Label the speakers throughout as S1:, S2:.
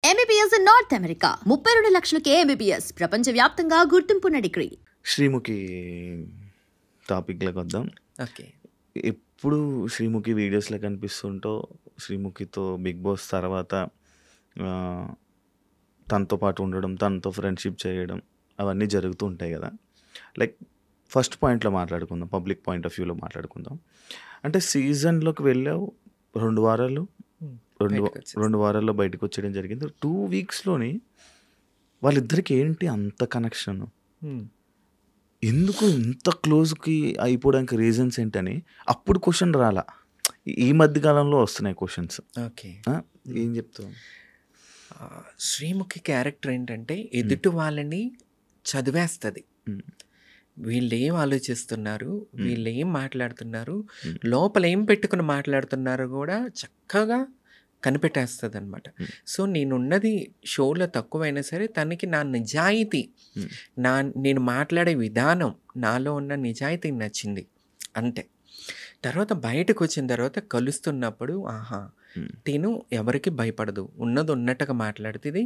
S1: MBBS in North America. 32 లక్షలకే MBBS. ప్రపంచవ్యాప్తంగా గుర్తింపున్న degree.
S2: Sreemukhi టాపిక్లోకి వద్దాం.
S3: ఓకే.
S2: ఎప్పుడు శ్రీముఖి వీడియోస్లో కనిపిస్తుంటో, శ్రీముఖితో బిగ్ బాస్ తర్వాత తనతో పాటు ఉండడం, తనతో ఫ్రెండ్షిప్ చేయడం అవన్నీ జరుగుతూ ఉంటాయి కదా. లైక్ ఫస్ట్ పాయింట్లో మాట్లాడుకుందాం, పబ్లిక్ పాయింట్ ఆఫ్ వ్యూలో మాట్లాడుకుందాం. అంటే సీజన్లోకి వెళ్ళావు, 2 వారాలు, రెండు వారాల్లో బయటకు వచ్చేయడం జరిగింది. 2 వీక్స్లోని వాళ్ళిద్దరికి ఏంటి అంత కనెక్షన్, ఎందుకు ఇంత క్లోజ్కి అయిపోవడానికి రీజన్స్ ఏంటని అప్పుడు క్వశ్చన్ రాలా. ఈ మధ్య కాలంలో వస్తున్నాయి క్వశ్చన్స్.
S3: ఓకే.
S2: ఏం చెప్తావు?
S3: శ్రీముఖి క్యారెక్టర్ ఏంటంటే ఎదుటి వాళ్ళని చదివేస్తుంది. వీళ్ళు ఏం ఆలోచిస్తున్నారు, వీళ్ళు ఏం మాట్లాడుతున్నారు, లోపల ఏం పెట్టుకుని మాట్లాడుతున్నారు కూడా చక్కగా కనిపెట్టేస్తుంది అనమాట. సో నేనున్నది షోలో తక్కువైనా సరే తనకి నా నిజాయితీ, నేను మాట్లాడే విధానం, నాలో ఉన్న నిజాయితీ నచ్చింది అంతే. తర్వాత బయటకు వచ్చిన తర్వాత కలుస్తున్నప్పుడు ఆహా తిను ఎవరికి భయపడదు, ఉన్నది ఉన్నట్టుగా మాట్లాడుతుంది,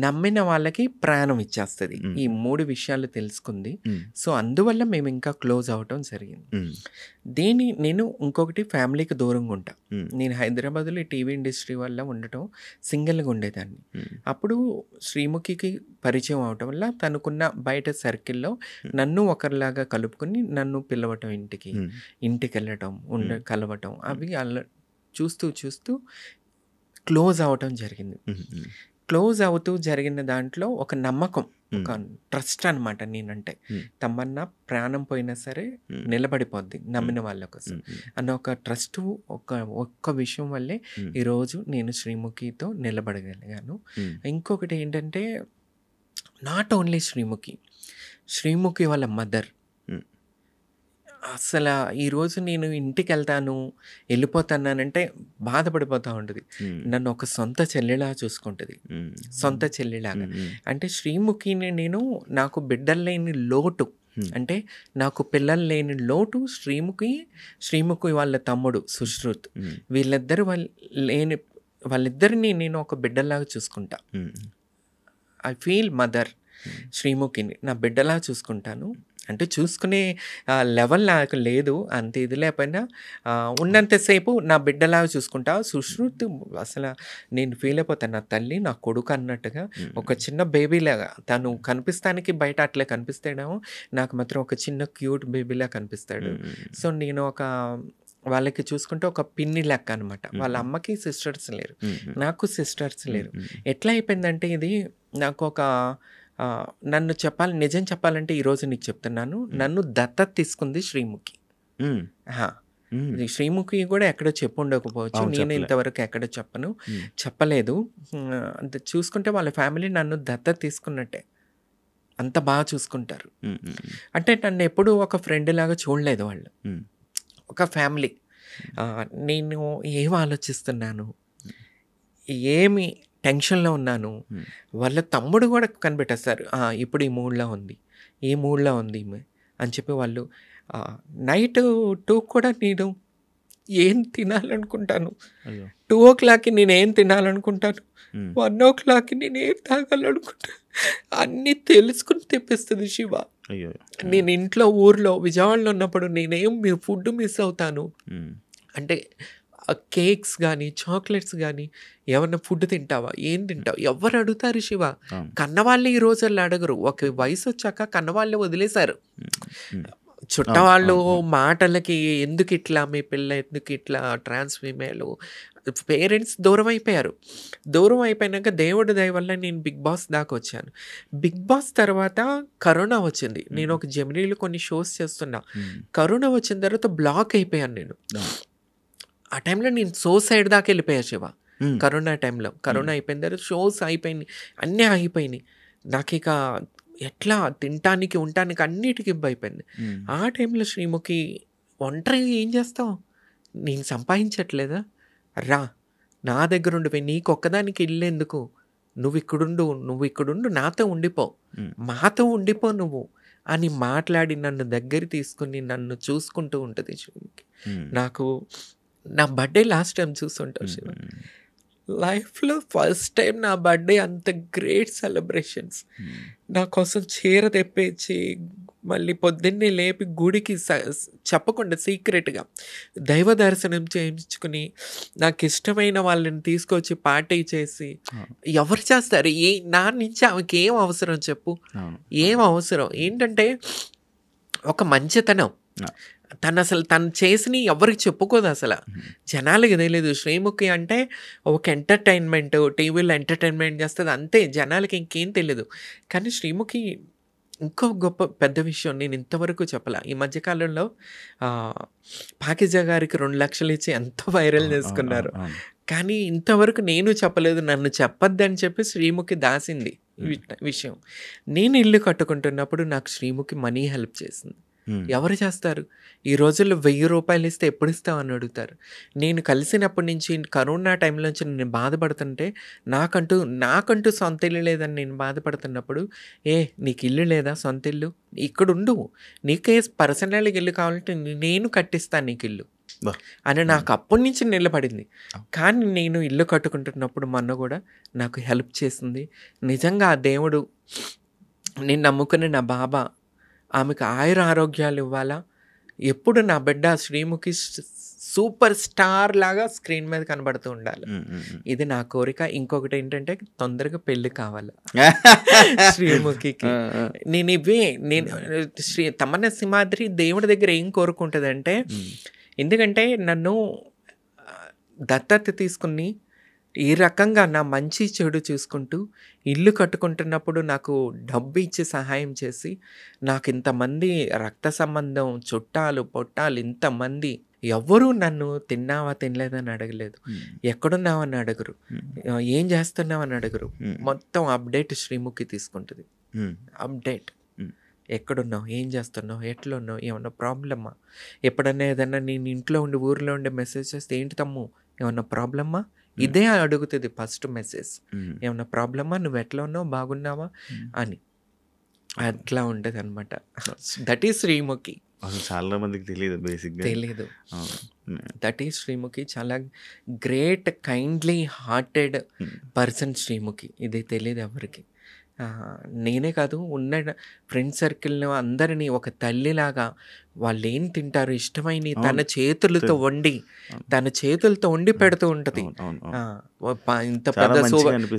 S3: నమ్మిన వాళ్ళకి ప్రాణం ఇచ్చేస్తుంది. ఈ 3 విషయాలు తెలుసుకుంది. సో అందువల్ల మేము ఇంకా క్లోజ్ అవటం జరిగింది. నేను ఇంకొకటి ఫ్యామిలీకి దూరంగా ఉంటా. నేను హైదరాబాద్లో టీవీ ఇండస్ట్రీ వల్ల ఉండటం, సింగిల్గా ఉండేదాన్ని. అప్పుడు శ్రీముఖికి పరిచయం అవటం వల్ల తనకున్న బయట సర్కిల్లో నన్ను ఒకరిలాగా కలుపుకొని నన్ను పిలవటం, ఇంటికి వెళ్ళటం, కలవటం, అవి చూస్తూ క్లోజ్ అవటం జరిగింది. క్లోజ్ అవుతూ జరిగిన దాంట్లో ఒక నమ్మకం, ఒక ట్రస్ట్ అనమాట. నేనంటే తమన్నా ప్రాణం పోయినా సరే నిలబడిపోద్ది నమ్మిన వాళ్ళ కోసం అన్న ఒక ట్రస్ట్, ఒక్క విషయం వల్లే ఈరోజు నేను శ్రీముఖితో నిలబడగలిగాను. ఇంకొకటి ఏంటంటే నాట్ ఓన్లీ శ్రీముఖి వాళ్ళ మదర్. అసలు ఈరోజు నేను ఇంటికి వెళ్ళిపోతానంటే బాధపడిపోతూ ఉంటుంది. నన్ను ఒక సొంత చెల్లిలా చూసుకుంటుంది, సొంత చెల్లిలాగా. అంటే శ్రీముఖిని నేను, నాకు బిడ్డలు లేని లోటు, అంటే నాకు పిల్లలు లేని లోటు శ్రీముఖి వాళ్ళ తమ్ముడు సుశ్రుత్, వాళ్ళిద్దరిని నేను ఒక బిడ్డలాగా చూసుకుంటా. ఐ ఫీల్ మదర్ శ్రీముఖిని నా బిడ్డలా చూసుకుంటాను. అంటే చూసుకునే లెవెల్ నాకు లేదు, అంత ఇది లేకపోయినా ఉన్నంతసేపు నా బిడ్డలాగా చూసుకుంటా. సుశ్రుత్ అసలు నేను ఫీల్ అయిపోతాను, నా తల్లి నా కొడుకు అన్నట్టుగా, ఒక చిన్న బేబీలాగా. తను కనిపిస్తానికి బయట అట్లా కనిపిస్తాడేమో, నాకు మాత్రం ఒక చిన్న క్యూట్ బేబీలా కనిపిస్తాడు. సో నేను వాళ్ళకి చూసుకుంటే ఒక పిన్ని లెక్క అనమాట. వాళ్ళ అమ్మకి సిస్టర్స్ లేరు, నాకు సిస్టర్స్ లేరు. ఎట్లా అయిపోయిందంటే ఇది నాకు ఒక నిజం చెప్పాలంటే ఈరోజు నీకు చెప్తున్నాను, నన్ను దత్తత తీసుకుంది శ్రీముఖి. శ్రీముఖి కూడా ఎక్కడో చెప్పు ఉండకపోవచ్చు, నేను ఇంతవరకు ఎక్కడ చెప్పలేదు. చూసుకుంటే వాళ్ళ ఫ్యామిలీ నన్ను దత్తత తీసుకున్నట్టే, అంత బాగా చూసుకుంటారు. అంటే నన్ను ఎప్పుడు ఒక ఫ్రెండ్ లాగా చూడలేదు వాళ్ళు, ఒక ఫ్యామిలీ. నేను ఏం ఆలోచిస్తున్నాను, ఏమి టెన్షన్లో ఉన్నాను, వాళ్ళ తమ్ముడు కూడా కనిపెట్టేస్తారు. ఇప్పుడు ఈ మూడ్లో ఉంది అని చెప్పి వాళ్ళు. నైట్ 2 కూడా నేను ఏం తినాలనుకుంటాను, 2 o'clockకి నేను ఏం తినాలనుకుంటాను, 1 o'clockకి నేను ఏం తాగాలనుకుంటాను, అన్నీ తెలుసుకుని తెప్పిస్తుంది శివ. నేను ఇంట్లో ఊర్లో విజయవాడలో ఉన్నప్పుడు నేనేం ఫుడ్ మిస్ అవుతాను అంటే, కేక్స్ కానీ చాక్లెట్స్ కానీ, ఏమన్నా ఫుడ్ తింటావా, ఏం తింటావు, ఎవరు అడుగుతారు శివ? కన్నవాళ్ళు ఈ రోజుల్లో అడగరు, ఒక వయసు వచ్చాక కన్నవాళ్ళే వదిలేశారు. చుట్టవాళ్ళు మాటలకి ఎందుకు ఇట్లా, మీ పిల్ల ఎందుకు ఇట్లా, ట్రాన్స్ ఫీమేల్, పేరెంట్స్ దూరం అయిపోయినాక దేవుడి దయ వల్ల నేను బిగ్ బాస్ దాకా వచ్చాను. బిగ్ బాస్ తర్వాత కరోనా వచ్చింది. నేను ఒక జెమినీలో కొన్ని షోస్ చేస్తున్నా. కరోనా వచ్చిన తర్వాత బ్లాక్ అయిపోయాను నేను. ఆ టైంలో నేను సైడ్ దాకా వెళ్ళిపోయా శివ. కరోనా టైంలో, కరోనా అయిపోయిన తర్వాత షోస్ అయిపోయినాయి, అన్నీ ఆగిపోయినాయి. నాకు ఇక ఎట్లా తినటానికి ఉండటానికి అన్నిటికీ అయిపోయింది. ఆ టైంలో శ్రీముఖి, ఒంటరిగా ఏం చేస్తావు, నేను సంపాదించట్లేదా, రా నా దగ్గర ఉండిపోయి, నీకు ఒక్కదానికి ఇల్లు ఎందుకు, నువ్వు ఇక్కడుండు, నాతో ఉండిపో నువ్వు అని మాట్లాడి నన్ను దగ్గర తీసుకుని నన్ను చూసుకుంటూ ఉంటుంది శ్రీముఖి. నాకు నా బర్త్డే లాస్ట్ టైం చూస్తుంటావు శివ, లైఫ్లో ఫస్ట్ టైం నా బర్త్డే అంత గ్రేట్ సెలబ్రేషన్స్. నా కోసం చీర తెప్పించి మళ్ళీ పొద్దున్నే లేపి గుడికి చెప్పకుండా సీక్రెట్గా దైవ దర్శనం చేయించుకుని నాకు ఇష్టమైన వాళ్ళని తీసుకొచ్చి పార్టీ చేసి ఎవరు చేస్తారు? నా నుంచి ఆమెకి ఏం అవసరం చెప్పు? ఏం అవసరం? ఏంటంటే ఒక మంచితనం. తను చేసిన ఎవరికి చెప్పుకోదు అసలు, జనాలకి తెలియదు. శ్రీముఖి అంటే ఒక ఎంటర్టైన్మెంట్, టీవీలో ఎంటర్టైన్మెంట్ చేస్తుంది అంతే, జనాలకి ఇంకేం తెలియదు. కానీ శ్రీముఖి ఇంకో గొప్ప పెద్ద విషయం నేను ఇంతవరకు చెప్పాల. ఈ మధ్యకాలంలో పాకిజా గారికి 2 లక్షలు ఇచ్చి ఎంతో వైరల్ చేసుకున్నారు. కానీ ఇంతవరకు నేను చెప్పలేదు, నన్ను చెప్పొద్దని చెప్పి శ్రీముఖి దాసింది విషయం. నేను ఇల్లు కట్టుకుంటున్నప్పుడు నాకు శ్రీముఖి మనీ హెల్ప్ చేసింది. ఎవరు చేస్తారు? ఈ రోజుల్లో 1000 రూపాయలు ఇస్తే ఎప్పుడు ఇస్తామని అడుగుతారు. నేను కలిసినప్పటి నుంచి కరోనా టైంలో నుంచి నేను బాధపడుతుంటే నాకంటూ సొంత ఇల్లు లేదని నేను బాధపడుతున్నప్పుడు, నీకు ఇల్లు లేదా? సొంత ఇల్లు ఇక్కడ ఉండు, నీకే పర్సనల్గా ఇల్లు కావాలంటే నేను కట్టిస్తాను నీకు ఇల్లు అని నాకు అప్పటి నుంచి నిలబడింది. కానీ నేను ఇల్లు కట్టుకుంటున్నప్పుడు మొన్న కూడా నాకు హెల్ప్ చేసింది. నిజంగా ఆ దేవుడు, నేను నమ్ముకునే నా బాబా ఆమెకు ఆయుర ఆరోగ్యాలు ఇవ్వాలా. ఎప్పుడు నా బిడ్డ శ్రీముఖి సూపర్ స్టార్ లాగా స్క్రీన్ మీద కనబడుతూ ఉండాలి, ఇది నా కోరిక. ఇంకొకటి ఏంటంటే తొందరగా పెళ్ళి కావాలి శ్రీముఖికి. నేను తమన్నా సింహాద్రి దేవుడి దగ్గర ఏం కోరుకుంటుందంటే, ఎందుకంటే నన్ను దత్తత తీసుకుని ఈ రకంగా నా మంచి చెడు చూసుకుంటూ ఇల్లు కట్టుకుంటున్నప్పుడు నాకు డబ్బు ఇచ్చి సహాయం చేసి, నాకు ఇంతమంది రక్త సంబంధం చుట్టాలు పొట్టాలు ఇంతమంది ఎవ్వరూ నన్ను తిన్నావా తినలేదని అడగలేదు, ఎక్కడున్నావని అడగరు, ఏం చేస్తున్నావని అడగరు. మొత్తం అప్డేట్ శ్రీముఖి తీసుకుంటుంది. అప్డేట్, ఎక్కడున్నావు, ఏం చేస్తున్నావు, ఎట్లున్నావు, ఏమన్నా ప్రాబ్లమ్మా, ఎప్పుడన్నా ఏదన్నా నేను ఇంట్లో ఉండి ఊరిలో ఉండి మెసేజ్ చేస్తే ఏంటి తమ్ము ఏమన్నా ప్రాబ్లమ్మా, ఇదే అడుగుతుంది ఫస్ట్ మెసేజ్. ఏమన్నా ప్రాబ్లమా, నువ్వు ఎట్లా ఉన్నావు, బాగున్నావా అని. అట్లా ఉంటుంది అనమాట. That is Srimukhi.
S2: చాలా మందికి తెలియదు, బేసిక్గా
S3: తెలియదు. That is Srimukhi. చాలా great kindly hearted person Srimukhi. ఇది తెలియదు ఎవరికి. నేనే కాదు, ఉన్న ఫ్రెండ్ సర్కిల్ని అందరినీ ఒక తల్లిలాగా వాళ్ళు ఏం తింటారు ఇష్టమైన తన చేతులతో వండి పెడుతూ ఉంటుంది.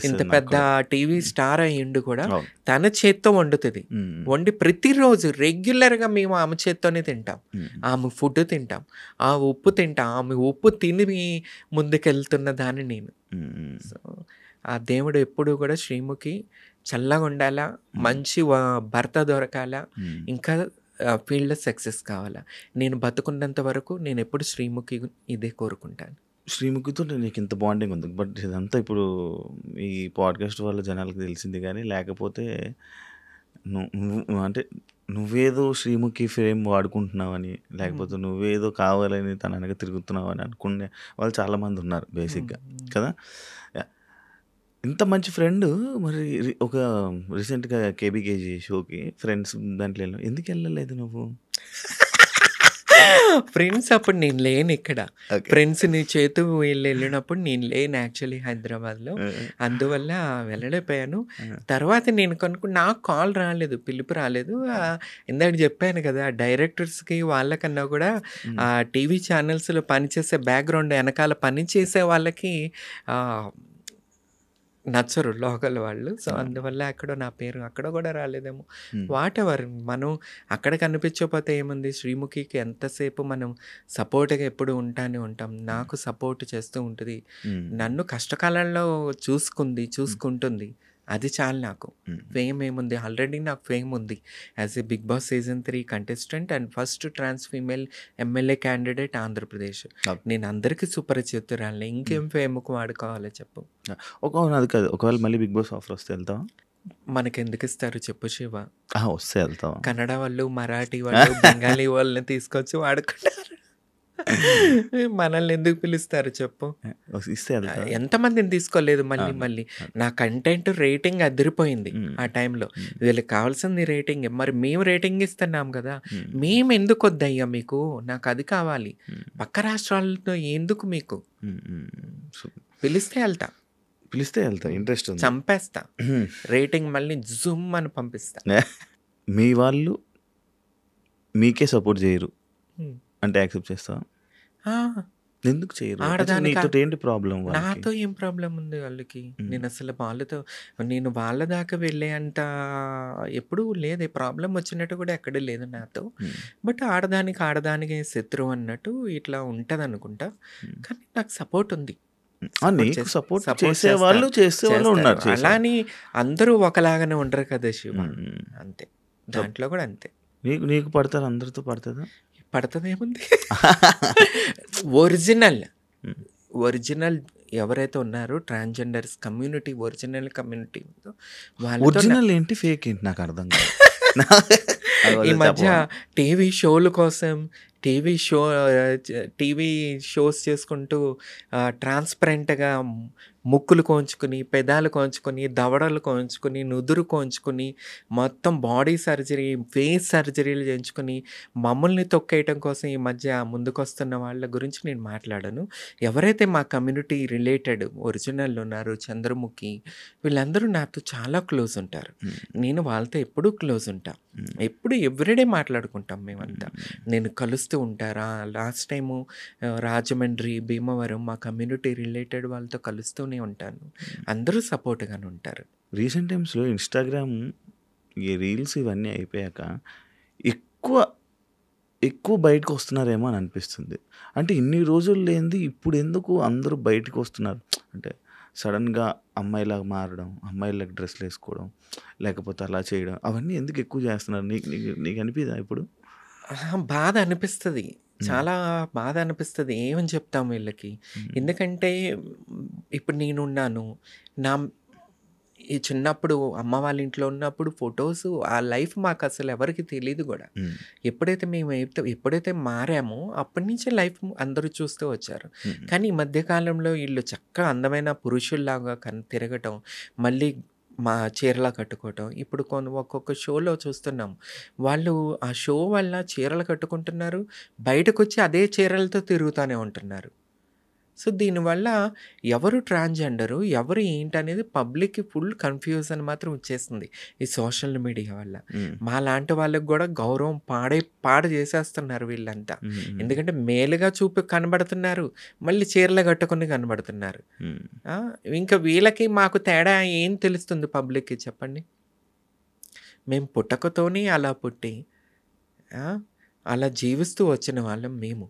S3: ఇంత పెద్ద టీవీ స్టార్ అయ్యిండు కూడా తన చేత్తో వండుతుంది. వండి ప్రతిరోజు రెగ్యులర్గా మేము ఆమె చేత్తోనే తింటాం, ఆమె ఫుడ్ తింటాం, ఆ ఉప్పు తింటాం. ఆమె ఉప్పు తిని ముందుకెళ్తున్న దాన్ని నేను. సో ఆ దేవుడు ఎప్పుడు కూడా శ్రీముఖి చల్లగా ఉండాలా, మంచి భర్త దొరకాలా, ఇంకా ఫీల్డ్లో సక్సెస్ కావాలా. నేను బతుకున్నంత వరకు నేను ఎప్పుడు శ్రీముఖి ఇదే కోరుకుంటాను.
S2: శ్రీముఖితో నీకు ఇంత బాండింగ్ ఉంది, బట్ ఇదంతా ఇప్పుడు ఈ పాడ్కాస్ట్ వల్ల జనాలకు తెలిసింది. కానీ లేకపోతే అంటే నువ్వేదో శ్రీముఖి ఫ్రేమ్ వాడుకుంటున్నావని, లేకపోతే నువ్వేదో కావాలని తన వెనక తిరుగుతున్నావని అనుకునే వాళ్ళు చాలామంది ఉన్నారు బేసిక్గా కదా. ఇంత మంచి ఫ్రెండ్, మరి ఒక రీసెంట్గా కేబీకేజీ షోకి ఫ్రెండ్స్ దాంట్లో ఎందుకు వెళ్ళలేదు నువ్వు?
S3: ఫ్రెండ్స్ అప్పుడు నేను లేను ఇక్కడ. ఫ్రెండ్స్ నీ చేతు వెళ్ళినప్పుడు నేను లేను యాక్చువల్లీ హైదరాబాద్లో, అందువల్ల వెళ్ళలేకపోయాను. తర్వాత నేను నాకు కాల్ రాలేదు, పిలుపు రాలేదు. ఇందాక చెప్పాను కదా, డైరెక్టర్స్కి వాళ్ళకన్నా కూడా టీవీ ఛానల్స్లో పనిచేసే బ్యాక్గ్రౌండ్ వెనకాల పనిచేసే వాళ్ళకి నచ్చరు లోకల్ వాళ్ళు. సో అందువల్ల అక్కడ నా పేరు అక్కడ కూడా రాలేదేమో. వాట్ ఎవర్, మనం అక్కడ కనిపించకపోతే ఏముంది, శ్రీముఖికి ఎంతసేపు మనం సపోర్ట్గా ఎప్పుడు ఉంటాం. నాకు సపోర్ట్ చేస్తూ ఉంటుంది, నన్ను కష్టకాలంలో చూసుకుంటుంది. అది చాలు నాకు. ఫేమ్ ఏముంది, ఆల్రెడీ నాకు ఫేమ్ ఉంది as a Bigg Boss season 3 contestant and first trans female MLA candidate Andhra Pradesh. నేను అందరికీ సుపరిచితురాలని, ఇంకేం ఫేమ్కు వాడుకోవాలో చెప్పు.
S2: అది కాదు, ఒకవేళ మళ్ళీ బిగ్ బాస్ ఆఫర్ వస్తే వెళ్తావా?
S3: మనకెందుకు ఇస్తారు చెప్పు శివ?
S2: వస్తే వెళ్తావా?
S3: కన్నడ వాళ్ళు, మరాఠీ వాళ్ళు, బెంగాలీ వాళ్ళని తీసుకొచ్చి వాడుకుంటారు, మనల్ని ఎందుకు పిలుస్తారు చెప్పు? ఎంతమందిని తీసుకోలేదు. మళ్ళీ నా కంటెంట్ రేటింగ్ అదిరిపోయింది ఆ టైంలో. వీళ్ళకి కావాల్సింది రేటింగ్, మరి మేము రేటింగ్ ఇస్తున్నాం కదా, మేము ఎందుకు వద్దయ్యా మీకు, నాకు అది కావాలి. పక్క రాష్ట్రాలతో ఎందుకు మీకు? పిలిస్తే వెళ్తా.
S2: పిలిస్తే వెళ్తా, ఇంట్రెస్ట్ ఉంది.
S3: చంపేస్తా, రేటింగ్ మళ్ళీ జుమ్ అని పంపిస్తా.
S2: మీ వాళ్ళు మీకే సపోర్ట్ చేయరు
S3: హ్మ్.
S2: అంటే యాక్సెప్ట్ చేస్తావా?
S3: ఆ,
S2: ఎందుకు చేయరు? అసలు
S3: ఆడదానికి
S2: నీతో ఏంటి ప్రాబ్లం వాళ్ళకి?
S3: నాతో ఏం ప్రాబ్లం ఉంది వాళ్ళకి? నేను అసలు వాళ్ళతో నేను వాళ్ళ దాకా వెళ్ళే అంత ఎప్పుడూ లేదు. ప్రాబ్లం వచ్చినట్టు కూడా ఎక్కడ లేదు నాతో. బట్ ఆడదానికి శత్రువు అన్నట్టు ఇట్లా ఉంటుంది అనుకుంటా. కానీ నాకు సపోర్ట్ ఉంది.
S2: నీకు సపోర్ట్ చేసే వాళ్ళు ఉన్నారు.
S3: అలా అని అందరూ ఒకలాగానే ఉండరు కదా శివ. అంతే, దాంట్లో కూడా అంతే.
S2: నీకు పడతారు, అందరితో పడుతుందా?
S3: పడుతుందేముంది. ఒరిజినల్ ఎవరైతే ఉన్నారో ట్రాన్స్జెండర్స్ కమ్యూనిటీ, ఒరిజినల్ కమ్యూనిటీ ఉందో వాళ్ళతో
S2: ఒరిజినల్ ఏంటి ఫేక్ ఏంటి నాకు అర్థం కాదు.
S3: ఈ మధ్య టీవీ షోల కోసం టీవీ షోస్ చేసుకుంటూ ట్రాన్స్పరెంట్గా ముక్కులు కోంచుకుని, పెదాలు కోంచుకొని, దవడలు కోంచుకొని, నుదురు కోంచుకొని, మొత్తం బాడీ సర్జరీ, ఫేస్ సర్జరీలు చేయించుకొని మమ్మల్ని తొక్కేయటం కోసం ఈ మధ్య ముందుకొస్తున్న వాళ్ళ గురించి నేను మాట్లాడను. ఎవరైతే మా కమ్యూనిటీ రిలేటెడ్ ఒరిజినల్ ఉన్నారు, చంద్రముఖి, వీళ్ళందరూ నాతో చాలా క్లోజ్ ఉంటారు. నేను వాళ్ళతో ఎప్పుడూ క్లోజ్ ఉంటా, ఎప్పుడు ఎవ్రీడే మాట్లాడుకుంటాం మేమంతా. నేను కలుస్తూ ఉంటారా. లాస్ట్ టైము రాజమండ్రి, భీమవరం మా కమ్యూనిటీ రిలేటెడ్ వాళ్ళతో కలుస్తూనే ఉంటాను. అందరూ సపోర్ట్గానే ఉంటారు.
S2: రీసెంట్ టైమ్స్లో ఇన్స్టాగ్రామ్ ఈ రీల్స్ ఇవన్నీ అయిపోయాక ఎక్కువ బయటకు వస్తున్నారేమో అని అనిపిస్తుంది. అంటే ఇన్ని రోజులు లేనిది ఇప్పుడు ఎందుకు అందరూ బయటకు వస్తున్నారు? అంటే సడన్గా అమ్మాయిలాగా మారడం, అమ్మాయిలకు డ్రెస్లు వేసుకోవడం, లేకపోతే అలా చేయడం, అవన్నీ ఎందుకు ఎక్కువ చేస్తున్నారు? నీకు అనిపిదా ఇప్పుడు?
S3: బాధ అనిపిస్తుంది, చాలా బాధ అనిపిస్తుంది. ఏమని చెప్తాం వీళ్ళకి? ఎందుకంటే ఇప్పుడు నేనున్నాను, నా ఈ చిన్నప్పుడు అమ్మ వాళ్ళ ఇంట్లో ఉన్నప్పుడు ఫొటోస్, ఆ లైఫ్ మాకు అసలు ఎవరికి తెలియదు కూడా. ఎప్పుడైతే మారామో అప్పటి నుంచే లైఫ్ అందరూ చూస్తూ వచ్చారు. కానీ ఈ మధ్యకాలంలో వీళ్ళు చక్కగా అందమైన పురుషుల్లాగా తిరగటం, మళ్ళీ మా చీరలా కట్టుకోవటం. ఇప్పుడు ఒక్కొక్క షోలో చూస్తున్నాం, వాళ్ళు ఆ షో వల్ల చీరలు కట్టుకుంటున్నారు, బయటకు వచ్చి అదే చీరలతో తిరుగుతూనే ఉంటున్నారు. సో దీనివల్ల ఎవరు ట్రాన్స్జెండరు, ఎవరు ఏంటనేది పబ్లిక్కి ఫుల్ కన్ఫ్యూజన్ మాత్రం వచ్చేస్తుంది ఈ సోషల్ మీడియా వల్ల. మా లాంటి వాళ్ళకి కూడా గౌరవం పాడు చేసేస్తున్నారు వీళ్ళంతా. ఎందుకంటే మేలుగా కనబడుతున్నారు, మళ్ళీ చీరలు కట్టుకుని కనబడుతున్నారు. ఇంకా వీళ్ళకి మాకు తేడా ఏం తెలుస్తుంది పబ్లిక్కి చెప్పండి? మేము పుట్టకతోనే అలా పుట్టి అలా జీవిస్తూ వచ్చిన వాళ్ళం మేము.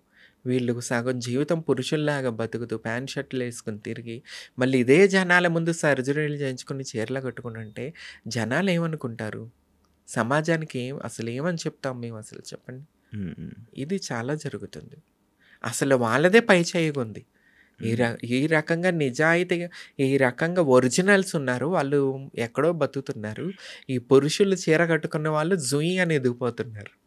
S3: వీళ్ళు సగం జీవితం పురుషుల్లాగా బతుకుతూ ప్యాంట్ షర్ట్లు వేసుకుని తిరిగి మళ్ళీ ఇదే జనాల ముందు సర్జరీలు చేయించుకుని చీరలు కట్టుకుని ఉంటే జనాలు ఏమనుకుంటారు? సమాజానికి అసలు ఏమని చెప్తాం మేము అసలు చెప్పండి? ఇది చాలా జరుగుతుంది. అసలు వాళ్ళదే పై చేయగుంది. ఈ రకంగా నిజాయితీగా, ఈ రకంగా ఒరిజినల్స్ ఉన్నారు, వాళ్ళు ఎక్కడో బతుకుతున్నారు. ఈ పురుషులు చీర కట్టుకున్న వాళ్ళు జుయి అని ఎదిగిపోతున్నారు.